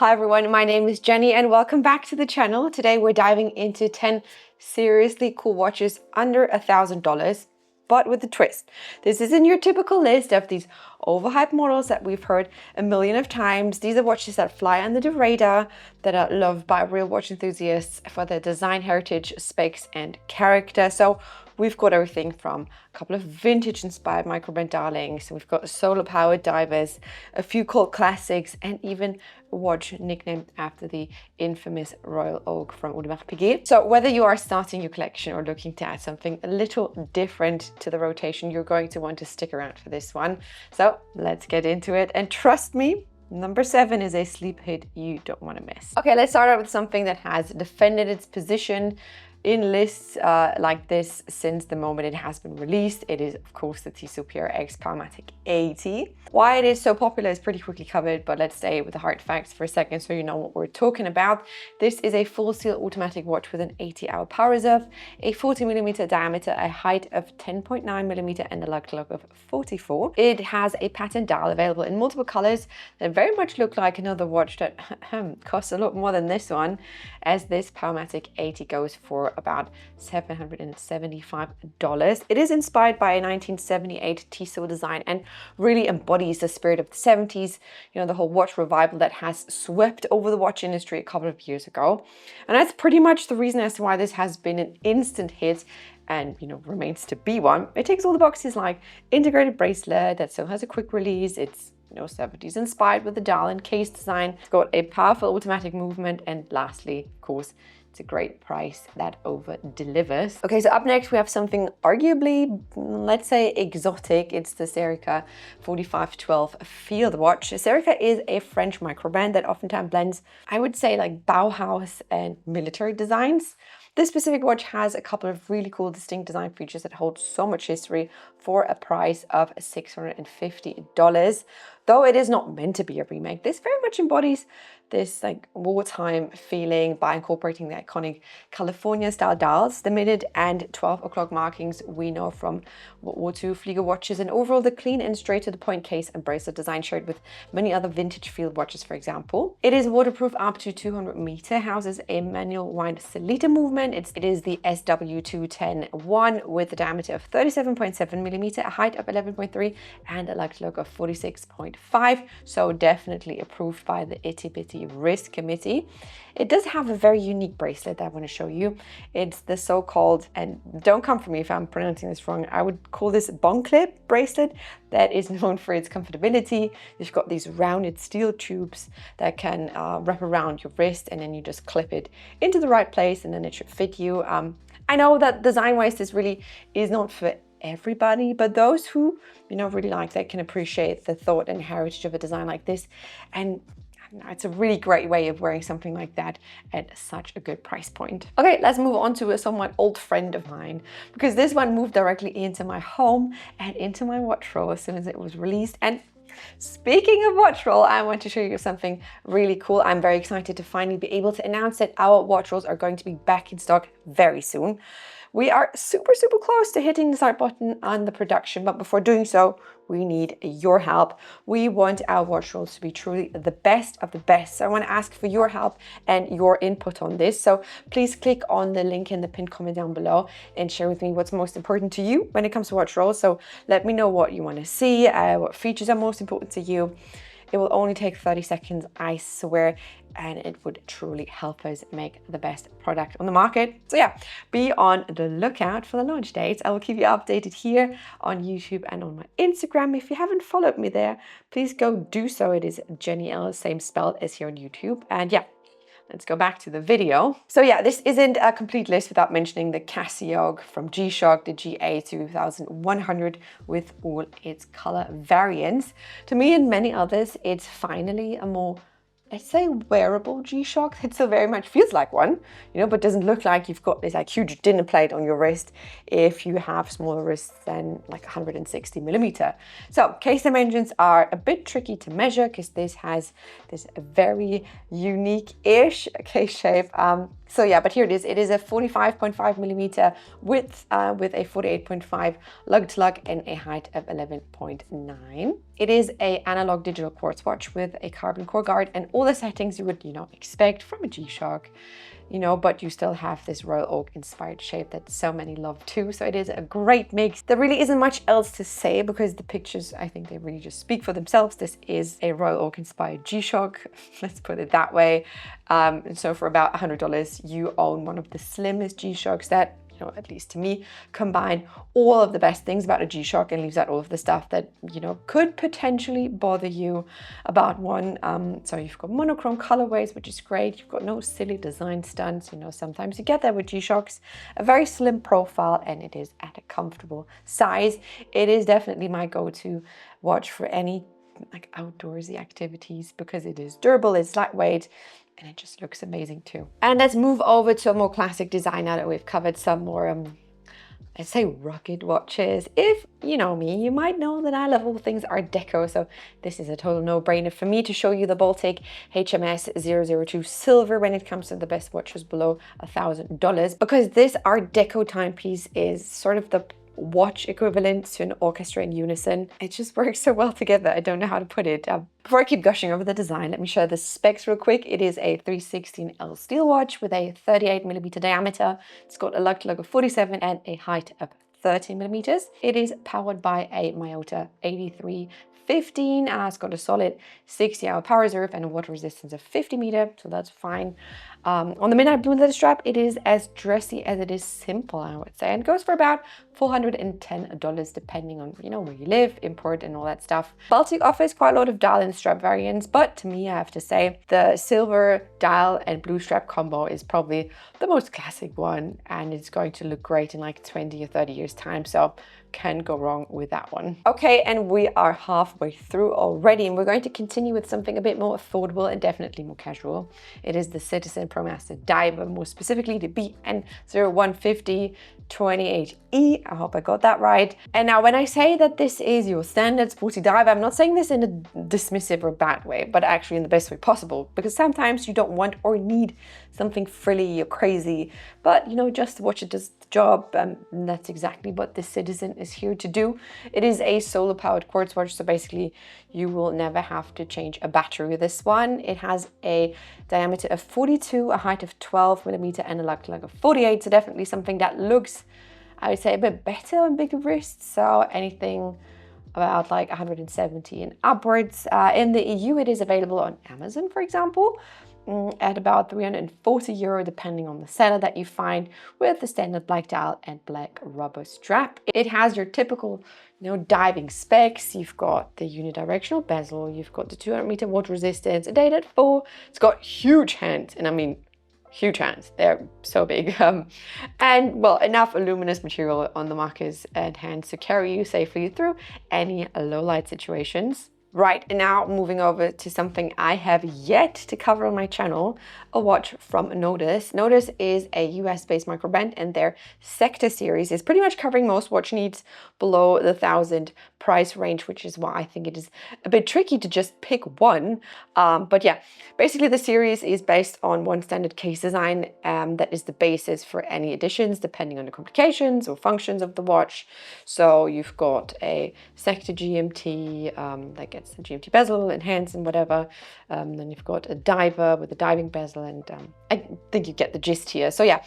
Hi everyone, my name is Jenny and welcome back to the channel. Today we're diving into 10 seriously cool watches under $1,000, but with a twist. This isn't your typical list of these overhyped models that we've heard a million of times. These are watches that fly under the radar, that are loved by real watch enthusiasts for their design heritage, specs and character. So we've got everything from a couple of vintage inspired microbrand darlings. We've got solar powered divers, a few cult classics, and even a watch nicknamed after the infamous Royal Oak from Audemars Piguet. So whether you are starting your collection or looking to add something a little different to the rotation, you're going to want to stick around for this one. So let's get into it. And trust me, number 7 is a sleep hit you don't want to miss. Okay, let's start out with something that has defended its position in lists like this since the moment it has been released. It is, of course, the Tissot PRX Powermatic 80. Why it is so popular is pretty quickly covered, but let's stay with the hard facts for a second so you know what we're talking about. This is a full steel automatic watch with an 80-hour power reserve, a 40mm diameter, a height of 10.9mm, and a lug clock of 44. It has a pattern dial available in multiple colors that very much look like another watch that costs a lot more than this one, as this Powermatic 80 goes for about $775. It is inspired by a 1978 Tissot design and really embodies the spirit of the 70s, you know, the whole watch revival that has swept over the watch industry a couple of years ago. And that's pretty much the reason as to why this has been an instant hit and, you know, remains to be one. It ticks all the boxes, like integrated bracelet that still has a quick release. It's 70s inspired with the dial and case design. It's got a powerful automatic movement, and lastly, of course, it's a great price that over delivers. Okay, so up next we have something arguably, let's say, exotic. It's the Serica 4512 Field Watch. Serica is a French micro brand that oftentimes blends, I would say, like Bauhaus and military designs. This specific watch has a couple of really cool distinct design features that hold so much history for a price of $650. Though it is not meant to be a remake, this very much embodies this like wartime feeling by incorporating the iconic California style dials, the minute and 12 o'clock markings we know from World War II Flieger watches, and overall the clean and straight to the point case and bracelet design shared with many other vintage field watches, for example. It is waterproof up to 200 meters, houses a manual wind Serica movement. It is the SW2101 with a diameter of 37.7mm, a height of 11.3 and a lug clock of 46.5. So definitely approved by the Itty Bitty Wrist Committee. It does have a very unique bracelet that I want to show you. It's the so-called, and don't come for me if I'm pronouncing this wrong, I would call this bong clip bracelet that is known for its comfortability. You've got these rounded steel tubes that can wrap around your wrist, and then you just clip it into the right place and then it should fit you. I know that design-wise this really is not for everybody, but those who, really like that can appreciate the thought and heritage of a design like this. And it's a really great way of wearing something like that at such a good price point. Okay, let's move on to a somewhat old friend of mine, because this one moved directly into my home and into my watch roll as soon as it was released. And speaking of watch roll, I want to show you something really cool. I'm very excited to finally be able to announce that our watch rolls are going to be back in stock very soon. We are super close to hitting the start button on the production, but before doing so, we need your help. We want our watch rolls to be truly the best of the best. So I want to ask for your help and your input on this. So please click on the link in the pinned comment down below and share with me what's most important to you when it comes to watch rolls. So let me know what you want to see, what features are most important to you. It will only take 30 seconds, I swear, and it would truly help us make the best product on the market. So yeah, be on the lookout for the launch dates. I will keep you updated here on YouTube and on my Instagram. If you haven't followed me there, please go do so. It is Jenny L, same spelled as here on YouTube. And yeah, let's go back to the video. So yeah, this isn't a complete list without mentioning the Casio from G-Shock, the GA2100 with all its color variants. To me and many others, it's finally a more, let's say, wearable G-Shock. It still very much feels like one, but doesn't look like you've got this like huge dinner plate on your wrist if you have smaller wrists than like 160mm. So case dimensions are a bit tricky to measure because this has this very unique-ish case shape. So yeah, but here it is. It is a 45.5 millimeter width with a 48.5 lug to lug and a height of 11.9. It is a analog digital quartz watch with a carbon core guard and all the settings you would, expect from a G-Shock. But you still have this royal oak inspired shape that so many love too. So it is a great mix. There really isn't much else to say because the pictures, I think they really just speak for themselves. This is a royal oak inspired G-Shock, let's put it that way. And so for about $100, you own one of the slimmest G-Shocks that, at least to me, combine all of the best things about a G-Shock and leaves out all of the stuff that, could potentially bother you about one. So you've got monochrome colorways, which is great. You've got no silly design stunts. Sometimes you get that with G-Shocks. A very slim profile, and it is at a comfortable size. It is definitely my go-to watch for any outdoorsy activities because it is durable, it's lightweight, and it just looks amazing too. And let's move over to a more classic design now that we've covered some more, let's say, rugged watches. If you know me, you might know that I love all things Art Deco, so this is a total no-brainer for me to show you the Baltic HMS002 Silver when it comes to the best watches below $1,000, because this Art Deco timepiece is sort of the watch equivalent to an orchestra in unison. It just works so well together. I don't know how to put it. Before I keep gushing over the design, let me show the specs real quick. It is a 316L steel watch with a 38 millimeter diameter. It's got a lug to lug of 47 and a height of 30 millimeters. It is powered by a Miyota 8315. It's got a solid 60-hour power reserve and a water resistance of 50 meter, so that's fine. On the midnight blue leather strap, it is as dressy as it is simple, I would say, and goes for about $410 depending on where you live, import, and all that stuff. Baltic offers quite a lot of dial and strap variants, but to me, I have to say the silver dial and blue strap combo is probably the most classic one, and it's going to look great in like 20 or 30 years time, so can't go wrong with that one. Okay, and we are halfway through already, and we're going to continue with something a bit more affordable and definitely more casual. It is the Citizen Promaster Diver, more specifically the BN0150 28E. I hope I got that right. And now when I say that this is your standard sporty diver, I'm not saying this in a dismissive or bad way, but actually in the best way possible, because sometimes you don't want or need something frilly or crazy, but just to watch it does the job, and that's exactly what this Citizen is here to do. It is a solar powered quartz watch, so basically you will never have to change a battery with this one. It has a diameter of 42, a height of 12 millimeter, and a lug to lug of 48, so definitely something that looks, I would say, a bit better on bigger wrists, so anything about like 170 and upwards. In the EU, it is available on Amazon, for example, at about €340 depending on the seller that you find, with the standard black dial and black rubber strap. It has your typical diving specs. You've got the unidirectional bezel, you've got the 200 meter water resistance, a date at 4. It's got huge hands, and I mean huge hands, they're so big, and well, enough luminous material on the markers and hands to carry you safely through any low light situations. Right, and now moving over to something I have yet to cover on my channel, a watch from Nodus. Nodus is a US-based micro brand, and their Sector series is pretty much covering most watch needs below the $1,000 price range, which is why I think it is a bit tricky to just pick one. But yeah, basically the series is based on one standard case design that is the basis for any additions depending on the complications or functions of the watch. So you've got a Sector GMT that gets the GMT bezel and hands and whatever. Then you've got a diver with a diving bezel, and I think you get the gist here. So yeah,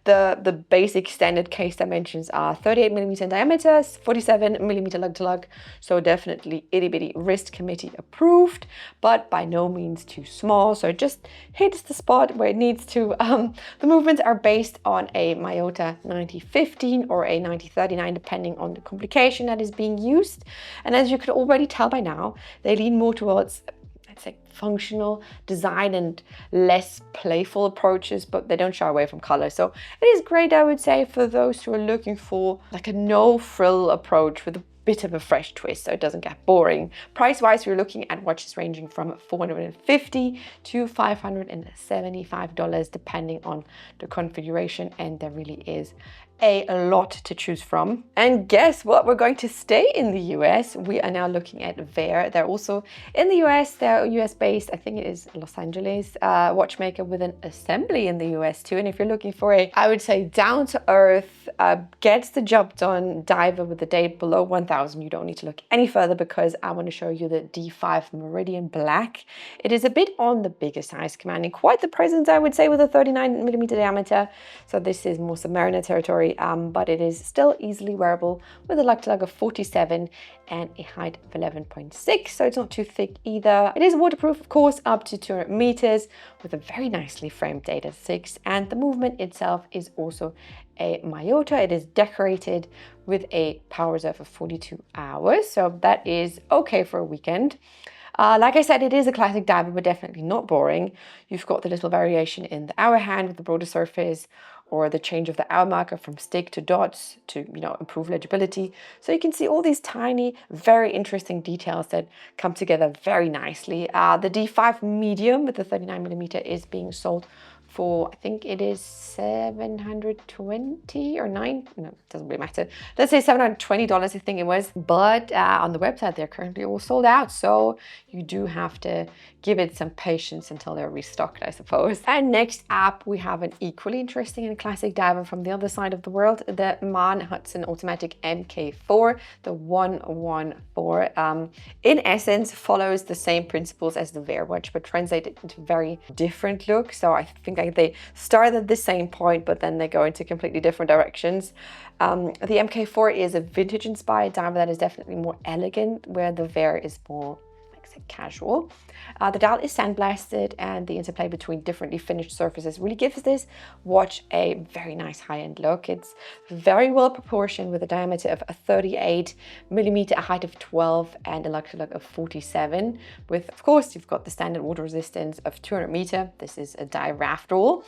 the basic standard case dimensions are 38 millimeter in diameter, 47 millimeter lug to lug. So definitely itty bitty wrist committee approved, but by no means too small. So it just hits the spot where it needs to. The movements are based on a Miyota 9015 or a 9039, depending on the complication that is being used. And as you could already tell by now, they lean more towards, I'd say, functional design and less playful approaches, but they don't shy away from color. So it is great, I would say, for those who are looking for like a no frill approach with a bit of a fresh twist so it doesn't get boring. Price wise, we're looking at watches ranging from $450 to $575 depending on the configuration, and there really is a lot to choose from. And guess what? We're going to stay in the US. We are now looking at Vaer. They're also in the US. They're US based. I think it is Los Angeles watchmaker with an assembly in the US too. And if you're looking for a, I would say, down to earth, gets the job done diver with the date below 1000, you don't need to look any further, because I want to show you the D5 Meridian Black. It is a bit on the bigger size, commanding quite the presence, I would say, with a 39mm diameter. So this is more submariner territory, but it is still easily wearable with a lug-to-lug of 47 and a height of 11.6, so it's not too thick either. It is waterproof, of course, up to 200 meters with a very nicely framed Data 6, and the movement itself is also a Maiota. It is decorated with a power reserve of 42 hours, so that is okay for a weekend. Like I said, it is a classic diver, but definitely not boring. You've got the little variation in the hour hand with the broader surface, or the change of the hour marker from stick to dots to, improve legibility. So you can see all these tiny, very interesting details that come together very nicely. The D5 medium with the 39mm is being sold for, I think it is 720 or 9, no, it doesn't really matter. Let's say $720, I think it was. But on the website, they're currently all sold out. So you do have to give it some patience until they're restocked, I suppose. And next up, we have an equally interesting and classic diver from the other side of the world, the MAEN Hudson Automatic MK4, the 114. In essence, follows the same principles as the Vaer watch, but translated into very different looks. So I think they start at the same point, but then they go into completely different directions. The MK4 is a vintage inspired diver that is definitely more elegant, where the Vaer is more, like I said, casual. The dial is sandblasted, and the interplay between differently finished surfaces really gives this watch a very nice high-end look. It's very well proportioned with a diameter of 38mm, a height of 12, and a lug-to-lug of 47. With, of course, you've got the standard water resistance of 200 meter. This is a dive after all.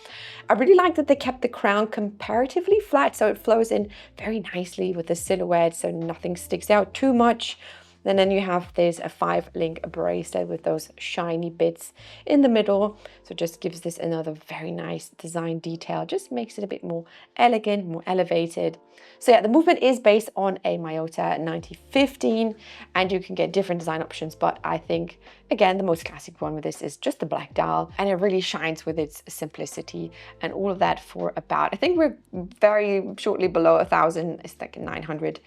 I really like that they kept the crown comparatively flat, so it flows in very nicely with the silhouette, so nothing sticks out too much. And then you have this a 5-link bracelet with those shiny bits in the middle. So it just gives this another very nice design detail. Just makes it a bit more elegant, more elevated. So yeah, the movement is based on a Maiota 9015, and you can get different design options. But I think, again, the most classic one with this is just the black dial, and it really shines with its simplicity and all of that for about, I think we're very shortly below 1,000. It's like $900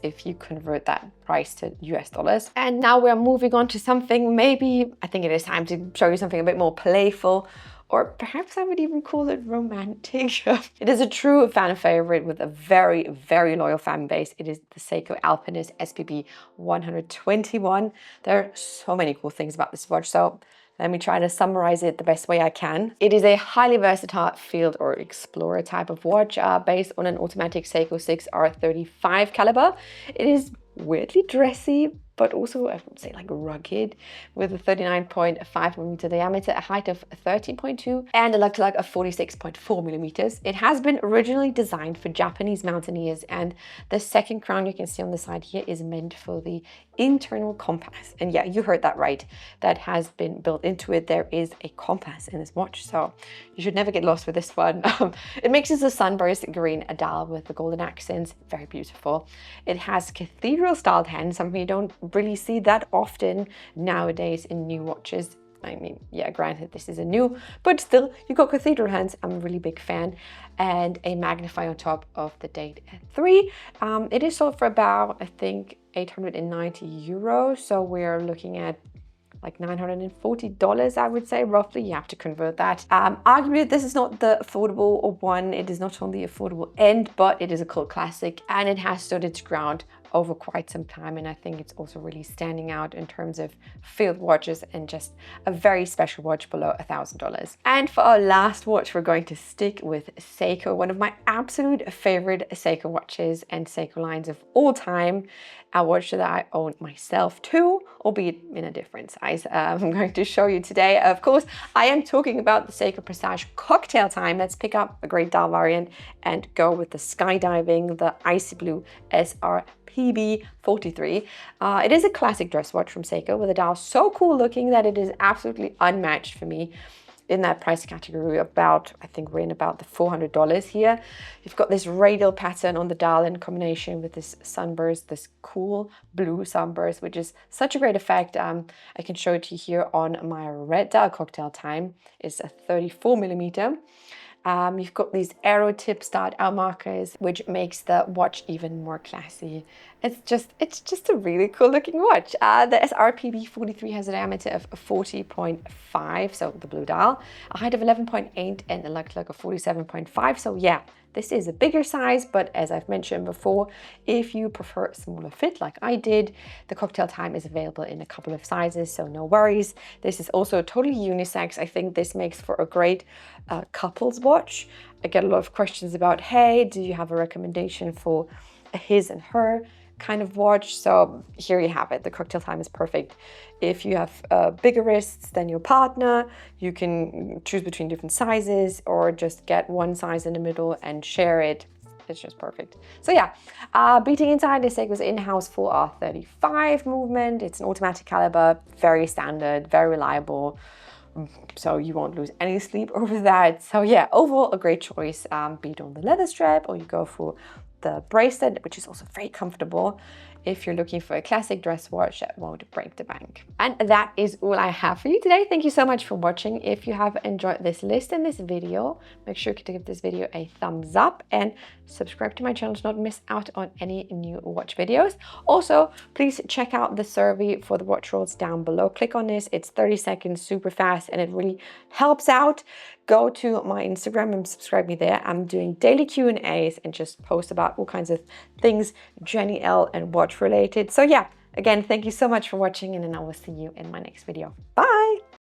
if you convert that price to US dollars. And now we're moving on to something, maybe I think it is time to show you something a bit more playful, or perhaps I would even call it romantic. It is a true fan favorite with a very, very loyal fan base. It is the Seiko Alpinist SPB 121. There are so many cool things about this watch, so let me try to summarize it the best way I can. It is a highly versatile field or explorer type of watch based on an automatic Seiko 6R35 caliber. It is weirdly dressy, but also I would say like rugged, with a 39.5mm diameter, a height of 13.2, and a lug-to-lug of 46.4mm. It has been originally designed for Japanese mountaineers, and the second crown you can see on the side here is meant for the internal compass. And yeah, you heard that right. That has been built into it. There is a compass in this watch, so you should never get lost with this one. It mixes a sunburst green dial with the golden accents. Very beautiful. It has cathedral styled hands, something you don't really see that often nowadays in new watches. I mean, yeah, granted, this is a new, but still, you got cathedral hands. I'm a really big fan. And a magnifier on top of the date at 3. It is sold for about, I think, 890 euros. So we're looking at like $940, I would say, roughly. You have to convert that. Arguably, this is not the affordable one. It is not on the affordable end, but it is a cult classic, and it has stood its ground over quite some time, and I think it's also really standing out in terms of field watches and just a very special watch below $1,000. And for our last watch, we're going to stick with Seiko, one of my absolute favorite Seiko watches and Seiko lines of all time. A watch that I own myself too, albeit in a different size. I'm going to show you today. Of course, I am talking about the Seiko Presage Cocktail Time. Let's pick up a great dial variant and go with the Skydiving, the Icy Blue SR PB43. It is a classic dress watch from Seiko with a dial so cool looking that it is absolutely unmatched for me. in that price category, about, I think we're in about the $400 here. You've got this radial pattern on the dial in combination with this sunburst, this cool blue sunburst, which is such a great effect. I can show it to you here on my red dial. Cocktail time is a 34 millimeter. You've got these arrow tip start out markers, which makes the watch even more classy. It's just a really cool looking watch. The SRPB 43 has a diameter of 40.5, so the blue dial, a height of 11.8 and a lug of 47.5. So yeah, this is a bigger size, but as I've mentioned before, if you prefer a smaller fit like I did, the Cocktail Time is available in a couple of sizes, so no worries. This is also totally unisex. I think this makes for a great couples watch. I get a lot of questions about, hey, do you have a recommendation for a his and her kind of watch? So here you have it. The Cocktail Time is perfect. If you have bigger wrists than your partner, you can choose between different sizes or just get one size in the middle and share it. It's just perfect. So yeah, beating inside is Seiko's in-house 4R35 movement. It's an automatic caliber, very standard, very reliable. So you won't lose any sleep over that. So yeah, overall a great choice. Be it on the leather strap or you go for the bracelet, which is also very comfortable if you're looking for a classic dress watch that won't break the bank. And that is all I have for you today. Thank you so much for watching. If you have enjoyed this list and this video, make sure to give this video a thumbs up and subscribe to my channel to not miss out on any new watch videos. Also, please check out the survey for the watch rolls down below. Click on this. It's 30 seconds, super fast, and it really helps out. Go to my Instagram and subscribe me there. I'm doing daily Q&As and just post about all kinds of things Jenni L and watch related. So yeah, again, thank you so much for watching, and then I will see you in my next video. Bye.